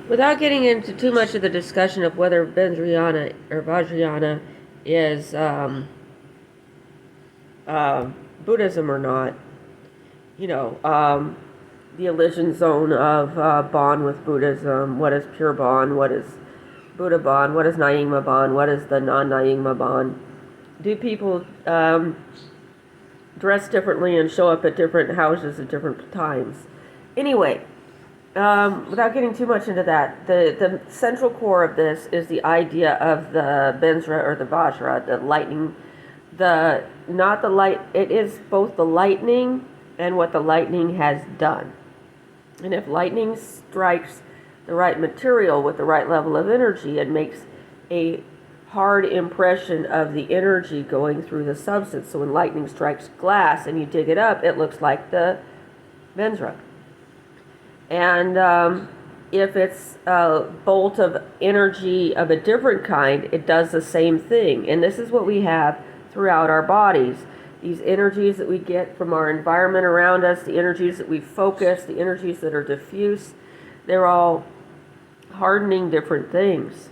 Without getting into too much of the discussion of whether Vajrayana or Vajrayana is Buddhism or not, you know, the illusion zone of Bon with Buddhism, what is pure Bon, what is Buddha Bon, what is Nyingma Bon, what is the non-Nyingma Bon. Do people dress differently and show up at different houses at different times? Anyway, without getting too much into that, the central core of this is the idea of the Benzra or the Vajra, the lightning, not the light, it is both the lightning and what the lightning has done. And if lightning strikes the right material with the right level of energy, it makes a hard impression of the energy going through the substance. So when lightning strikes glass and you dig it up, it looks like the Benzra. And if it's a bolt of energy of a different kind, it does the same thing. And this is what we have throughout our bodies. These energies that we get from our environment around us, the energies that we focus, the energies that are diffuse, they're all hardening different things.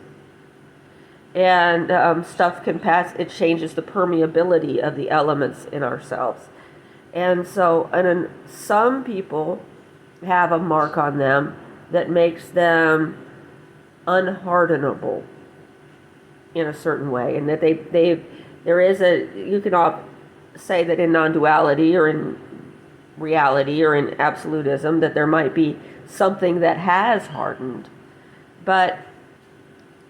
And stuff can pass, it changes the permeability of the elements in ourselves. And so, and some people have a mark on them that makes them unhardenable in a certain way, and that there is you can all say that in non-duality or in reality or in absolutism that there might be something that has hardened, but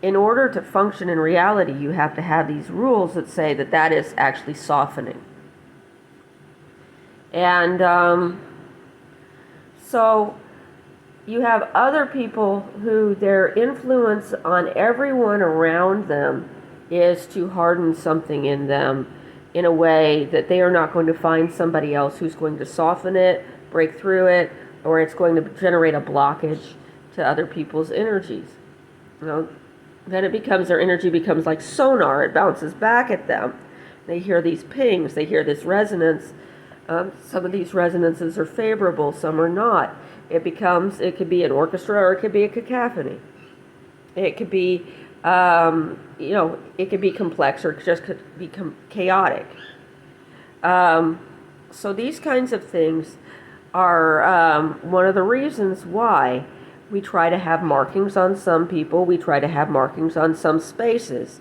in order to function in reality, you have to have these rules that say that that is actually softening. And so you have other people who their influence on everyone around them is to harden something in them in a way that they are not going to find somebody else who's going to soften it, break through it, or it's going to generate a blockage to other people's energies. Then their energy becomes like sonar. It bounces back at them. They hear these pings, they hear this resonance. Some of these resonances are favorable, some are not. It could be an orchestra or it could be a cacophony. It could be, it could be complex or it just could be chaotic. So these kinds of things are one of the reasons why we try to have markings on some people, we try to have markings on some spaces.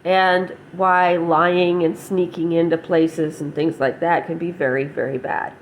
And why lying and sneaking into places and things like that can be very, very bad.